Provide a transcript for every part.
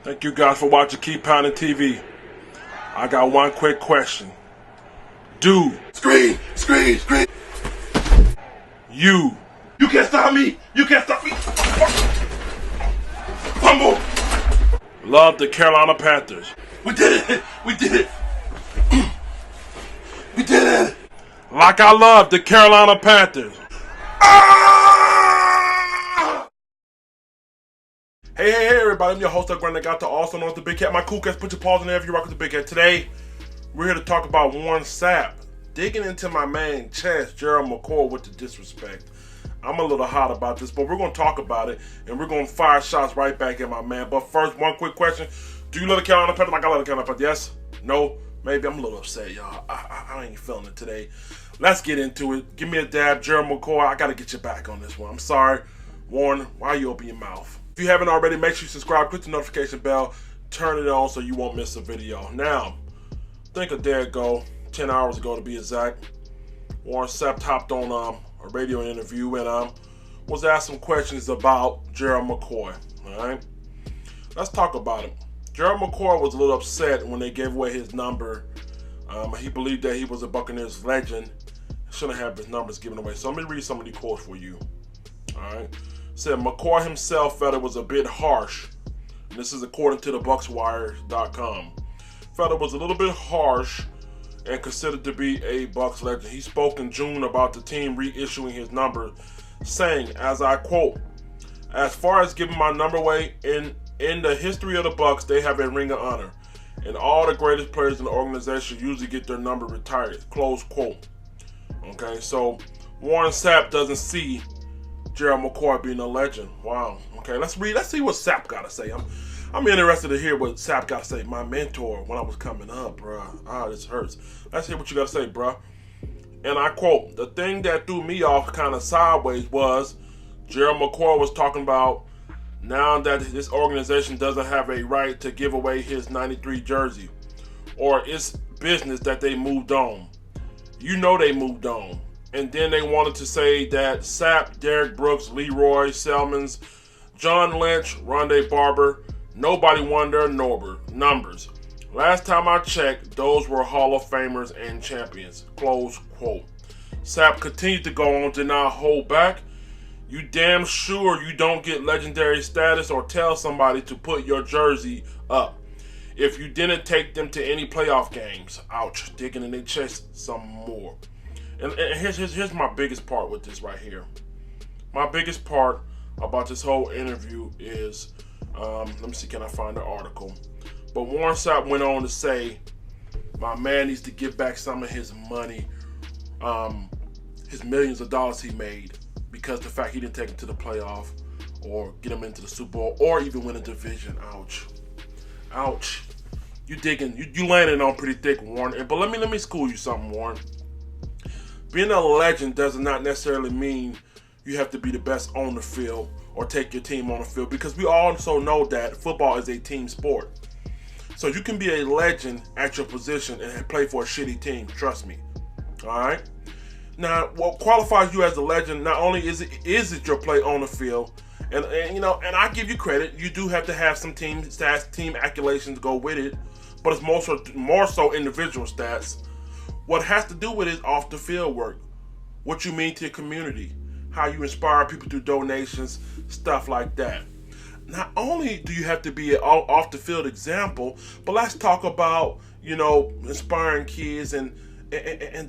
Thank you guys for watching Keep Pounding TV. I got one quick question. Do Screen! you You can't stop me! Fumble! love the Carolina Panthers? We did it! We did it! Like I love the Carolina Panthers. Ah! Hey everybody, I'm your host, Grant. I got the also known as the Big Cat. My cool cats, put your paws in there if you rock with the Big Cat. Today, we're here to talk about Warren Sapp digging into my man chest, Gerald McCoy, with the disrespect. I'm a little hot about this, but we're going to talk about it, and we're going to fire shots right back at my man. But first, one quick question. Do you love the Carolina Panthers like I love the Carolina Panthers? Yes? No? Maybe? I'm a little upset, y'all. I ain't feeling it today. Let's get into it. Give me a dab. Gerald McCoy, I got to get you back on this one. I'm sorry. Warren, why you open your mouth? If you haven't already, make sure you subscribe, click the notification bell, turn it on so you won't miss a video. Now, I think a day ago, 10 hours ago to be exact, Warren Sapp hopped on a radio interview and was asked some questions about Gerald McCoy. Alright? Let's talk about him. Gerald McCoy was a little upset when they gave away his number. He believed that he was a Buccaneers legend. Shouldn't have his numbers given away. So let me read some of these quotes for you. Alright? Said McCoy himself felt it was a bit harsh. And this is according to the BucsWire.com. Felt it was a little bit harsh and considered to be a Bucs legend. He spoke in June about the team reissuing his number, saying, as I quote, "As far as giving my number away, in the history of the Bucs, they have a ring of honor, and all the greatest players in the organization usually get their number retired." Close quote. Okay, so Warren Sapp doesn't see Gerald McCoy being a legend. Wow. Okay, let's see what Sapp got to say. I'm interested to hear what Sapp got to say. My mentor when I was coming up, bruh. This hurts. Let's hear what you got to say, bruh. And I quote, "The thing that threw me off kind of sideways was Gerald McCoy was talking about now that this organization doesn't have a right to give away his 93 jersey, or it's business that they moved on. You know they moved on. And then they wanted to say that Sapp, Derek Brooks, Leroy Selmans, John Lynch, Rondé Barber, nobody won their numbers. Last time I checked, those were Hall of Famers and champions." Close quote. Sapp continued to go on to not hold back. "You damn sure you don't get legendary status or tell somebody to put your jersey up if you didn't take them to any playoff games." Ouch. Digging in their chest some more. And here's my biggest part with this right here. My biggest part about this whole interview is, let me see, can I find the article? But Warren Sapp went on to say, my man needs to give back some of his money, his millions of dollars he made, because the fact he didn't take him to the playoff or get him into the Super Bowl or even win a division. Ouch. Ouch. You landing on pretty thick, Warren. But let me school you something, Warren. Being a legend does not necessarily mean you have to be the best on the field or take your team on the field, because we also know that football is a team sport. So you can be a legend at your position and play for a shitty team. Trust me. All right. Now, what qualifies you as a legend? Not only is it your play on the field, and I give you credit. You do have to have some team stats, team accolades to go with it, but it's more so individual stats. What has to do with it is off the field work, what you mean to your community, how you inspire people through donations, stuff like that. Not only do you have to be an off the field example, but let's talk about inspiring kids and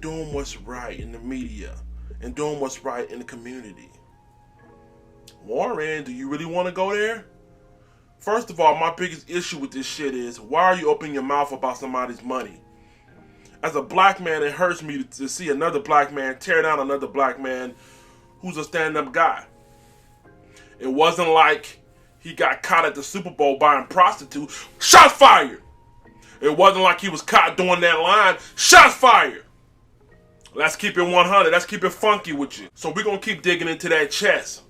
doing what's right in the media and doing what's right in the community. Warren, do you really want to go there? First of all, my biggest issue with this shit is, why are you opening your mouth about somebody's money? As a black man, it hurts me to see another black man tear down another black man who's a stand-up guy. It wasn't like he got caught at the Super Bowl buying prostitutes. Shots fired! It wasn't like he was caught doing that line. Shots fired! Let's keep it 100. Let's keep it funky with you. So we're going to keep digging into that chest.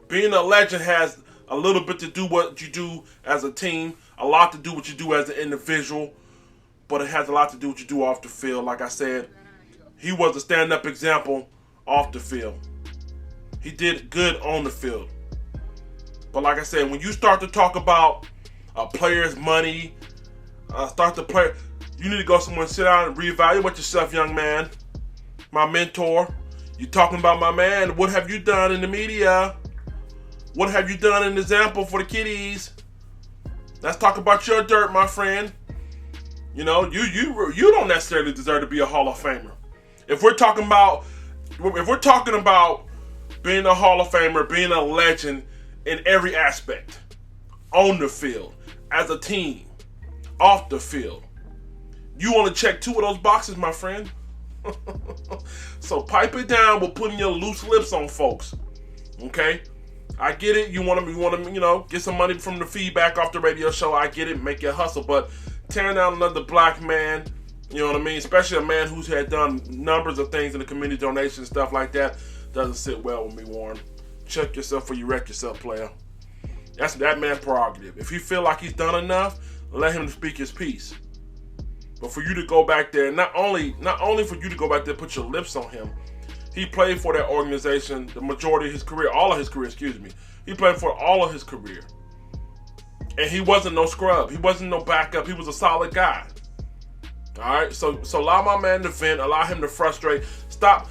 Being a legend has a little bit to do what you do as a team, a lot to do what you do as an individual, but it has a lot to do what you do off the field. Like I said, he was a stand-up example off the field. He did good on the field. But like I said, when you start to talk about a player's money. Start the player. You need to go somewhere and sit down and reevaluate yourself, young man. My mentor. You talking about my man. What have you done in the media? What have you done an example for the kiddies? Let's talk about your dirt, my friend. You know, you don't necessarily deserve to be a Hall of Famer. If we're talking about being a Hall of Famer, being a legend in every aspect, on the field, as a team, off the field, you want to check 2 of those boxes, my friend. So pipe it down with putting your loose lips on folks. Okay? I get it. You want to, get some money from the feedback off the radio show. I get it. Make your hustle. But tearing down another black man, you know what I mean? Especially a man who's had done numbers of things in the community donation, stuff like that, doesn't sit well with me, Warren. Check yourself or you wreck yourself, player. That's that man's prerogative. If he feel like he's done enough, let him speak his piece. But for you to go back there, not only for you to go back there and put your lips on him, he played for that organization the majority of his career, all of his career, excuse me. He played for all of his career. And he wasn't no scrub. He wasn't no backup. He was a solid guy. All right? So allow my man to vent. Allow him to frustrate. Stop.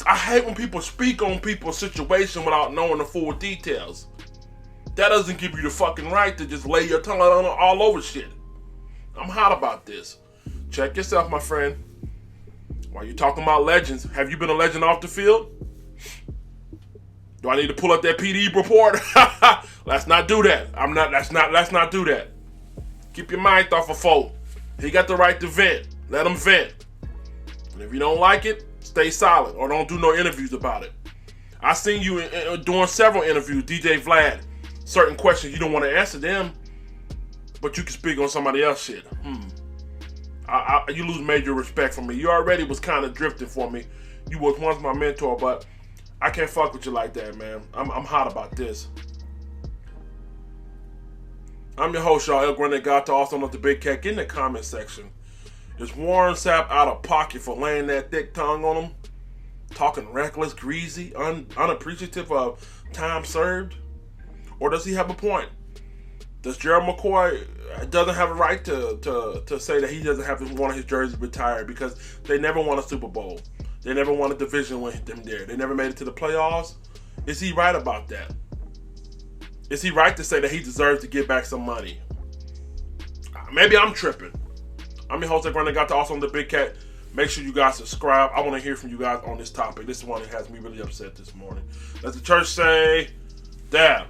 I hate when people speak on people's situation without knowing the full details. That doesn't give you the fucking right to just lay your tongue all over shit. I'm hot about this. Check yourself, my friend. While you're talking about legends, have you been a legend off the field? Do I need to pull up that PD report? Let's not do that. Let's not do that. Keep your mind off of folk. He got the right to vent. Let him vent. And if you don't like it, stay silent or don't do no interviews about it. I seen you doing several interviews, DJ Vlad. Certain questions you don't want to answer them, but you can speak on somebody else's shit. You lose major respect from me. You already was kind of drifting for me. You was once my mentor, but I can't fuck with you like that, man. I'm hot about this. I'm your host, y'all. El Grande Gato, also known as the Big Cat. Get in the comment section. Is Warren Sapp out of pocket for laying that thick tongue on him? Talking reckless, greasy, unappreciative of time served? Or does he have a point? Does Gerald McCoy doesn't have a right to say that he doesn't have to want his jersey retired because they never won a Super Bowl. They never won a division with them there. They never made it to the playoffs. Is he right about that? Is he right to say that he deserves to get back some money? Maybe I'm tripping. I'm your host, Grande Got to also on the Big Cat. Make sure you guys subscribe. I want to hear from you guys on this topic. This is one that has me really upset this morning. Let the church say, dab.